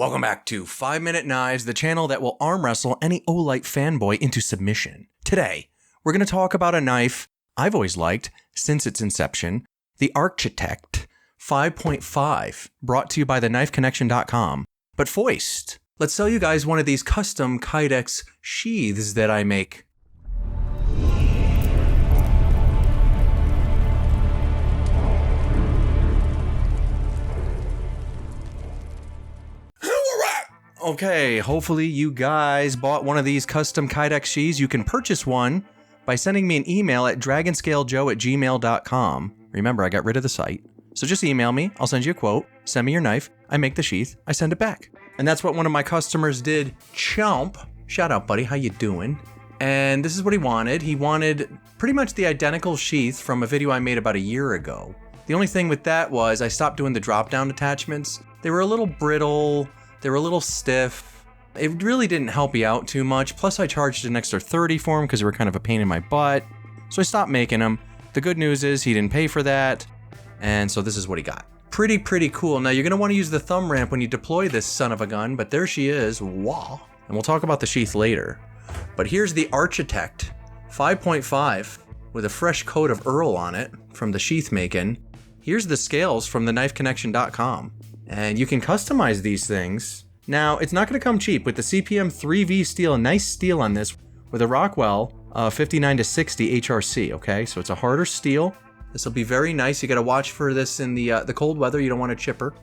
Welcome back to 5 Minute Knives, the channel that will arm wrestle any Olight fanboy into submission. Today, we're going to talk about a knife I've always liked since its inception, the Architect 5.5, brought to you by theknifeconnection.com. But first, let's sell you guys one of these custom Kydex sheaths that I make. Okay, hopefully you guys bought one of these custom Kydex sheaths. You can purchase one by sending me an email at dragonscalejoe@gmail.com. Remember, I got rid of the site. So just email me, I'll send you a quote, send me your knife, I make the sheath, I send it back. And that's what one of my customers did, Chomp. Shout out, buddy, how you doing? And this is what he wanted. He wanted pretty much the identical sheath from a video I made about a year ago. The only thing with that was I stopped doing the drop-down attachments. They were a little brittle. They were a little stiff. It really didn't help you out too much. Plus I charged an extra $30 for them because they were kind of a pain in my butt. So I stopped making them. The good news is he didn't pay for that. And so this is what he got. Pretty cool. Now you're gonna wanna use the thumb ramp when you deploy this son of a gun, but there she is, wow. And we'll talk about the sheath later. But here's the Architect 5.5 with a fresh coat of Earl on it from the sheath making. Here's the scales from theknifeconnection.com. And you can customize these things. Now, it's not going to come cheap with the CPM 3V steel, a nice steel on this with a Rockwell 59-60 HRC, okay? So it's a harder steel. This will be very nice. You got to watch for this in the cold weather. You don't want to chip her,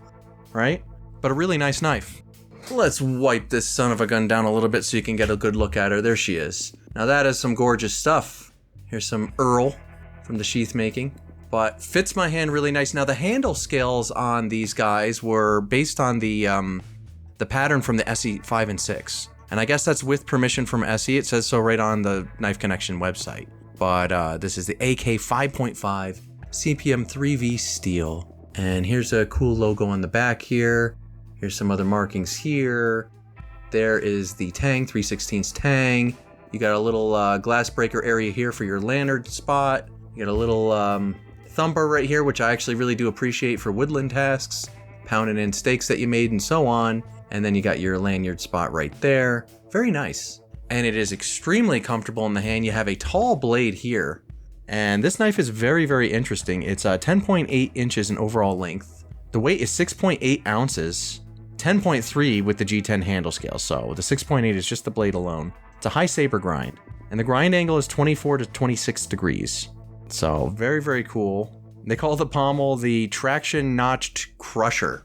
right? But a really nice knife. Let's wipe this son of a gun down a little bit so you can get a good look at her. There she is. Now that is some gorgeous stuff. Here's some Earl from the sheath making. But fits my hand really nice. Now the handle scales on these guys were based on the pattern from the SE 5 and 6. And I guess that's with permission from SE. It says so right on the Knife Connection website. But this is the AK 5.5 CPM 3V steel. And here's a cool logo on the back here. Here's some other markings here. There is the tang, 3/16 tang. You got a little glass breaker area here for your lanyard spot. You got a little thumper right here, which I actually really do appreciate for woodland tasks, pounding in steaks that you made and so on. And then you got your lanyard spot right there. Very nice. And it is extremely comfortable in the hand. You have a tall blade here. And this knife is very interesting. It's 10.8 inches in overall length. The weight is 6.8 ounces, 10.3 with the G10 handle scale. So the 6.8 is just the blade alone. It's a high saber grind. And the grind angle is 24 to 26 degrees. So very cool. They call the pommel the traction notched crusher.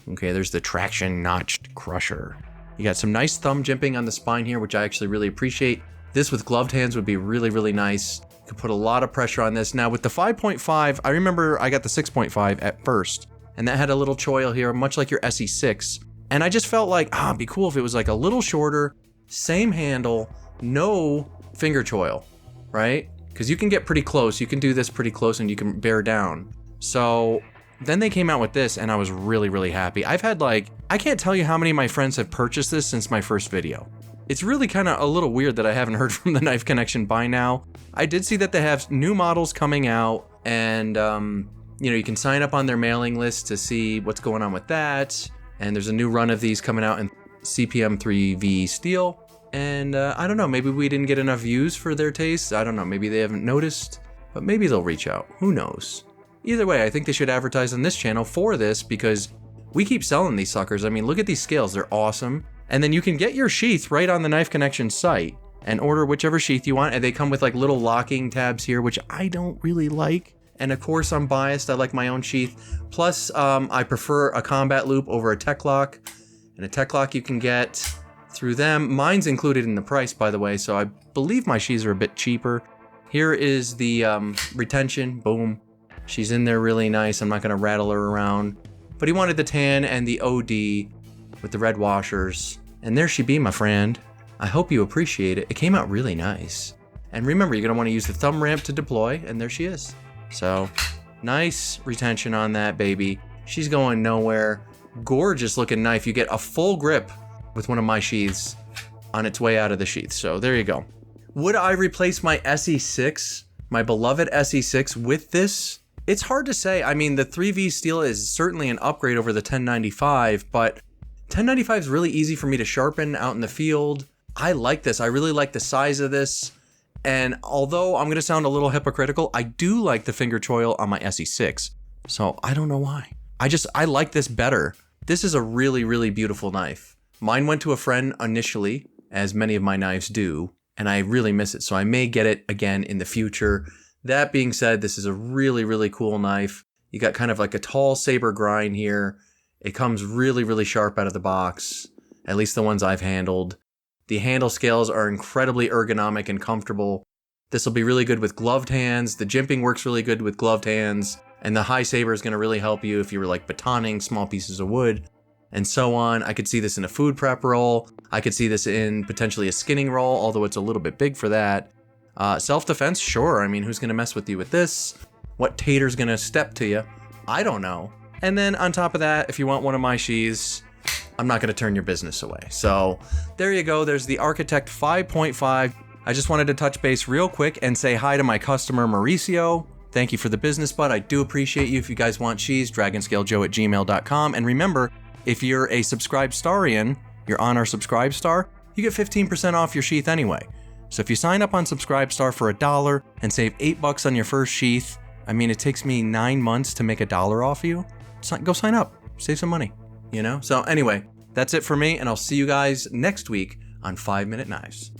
Okay, there's the traction notched crusher. You got some nice thumb jimping on the spine here, which I actually really appreciate. This with gloved hands would be really nice. You could put a lot of pressure on this. Now with the 5.5, I remember I got the 6.5 at first, and that had a little choil here, much like your SE6. And I just felt like, it'd be cool if it was like a little shorter, same handle, no finger choil, right? Because you can get pretty close. You can do this pretty close and you can bear down. So then they came out with this and I was really happy. I've had I can't tell you how many of my friends have purchased this since my first video. It's really kind of a little weird that I haven't heard from the Knife Connection by now. I did see that they have new models coming out and you can sign up on their mailing list to see what's going on with that. And there's a new run of these coming out in CPM 3V steel. And I don't know, maybe we didn't get enough views for their taste. I don't know, maybe they haven't noticed, but maybe they'll reach out. Who knows? Either way, I think they should advertise on this channel for this because we keep selling these suckers. I mean, look at these scales, they're awesome. And then you can get your sheath right on the Knife Connection site and order whichever sheath you want. And they come with like little locking tabs here, which I don't really like. And of course, I'm biased, I like my own sheath. Plus, I prefer a combat loop over a tech lock. And a tech lock you can get through them. Mine's included in the price, by the way, so I believe my sheaths are a bit cheaper. Here is the retention, boom. She's in there really nice. I'm not gonna rattle her around. But he wanted the tan and the OD with the red washers. And there she be, my friend. I hope you appreciate it. It came out really nice. And remember, you're gonna wanna use the thumb ramp to deploy, and there she is. So, nice retention on that baby. She's going nowhere. Gorgeous looking knife. You get a full grip with one of my sheaths on its way out of the sheath. So there you go. Would I replace my SE6, my beloved SE6 with this? It's hard to say. I mean, the 3V steel is certainly an upgrade over the 1095, but 1095 is really easy for me to sharpen out in the field. I like this. I really like the size of this. And although I'm going to sound a little hypocritical, I do like the finger choil on my SE6. So I don't know why. I like this better. This is a really, really beautiful knife. Mine went to a friend initially, as many of my knives do, and I really miss it. So I may get it again in the future. That being said, this is a really, really cool knife. You got kind of like a tall saber grind here. It comes really, really sharp out of the box, at least the ones I've handled. The handle scales are incredibly ergonomic and comfortable. This will be really good with gloved hands. The jimping works really good with gloved hands. And the high saber is going to really help you if you were like batoning small pieces of wood and so on. I could see this in a food prep roll. I could see this in potentially a skinning roll, although it's a little bit big for that. Self-defense, sure. I mean, who's going to mess with you with this? What tater's going to step to you? I don't know. And then on top of that, if you want one of my sheaths, I'm not going to turn your business away. So there you go. There's the Architect 5.5. I just wanted to touch base real quick and say hi to my customer, Mauricio. Thank you for the business, bud. I do appreciate you. If you guys want sheaths, dragonscalejoe@gmail.com. And remember, if you're a Subscribe Starian, you're on our Subscribe Star, you get 15% off your sheath anyway. So if you sign up on Subscribe Star for $1 and save $8 on your first sheath, I mean, it takes me 9 months to make $1 off you. Go sign up, save some money, you know? So anyway, that's it for me, and I'll see you guys next week on 5 Minute Knives.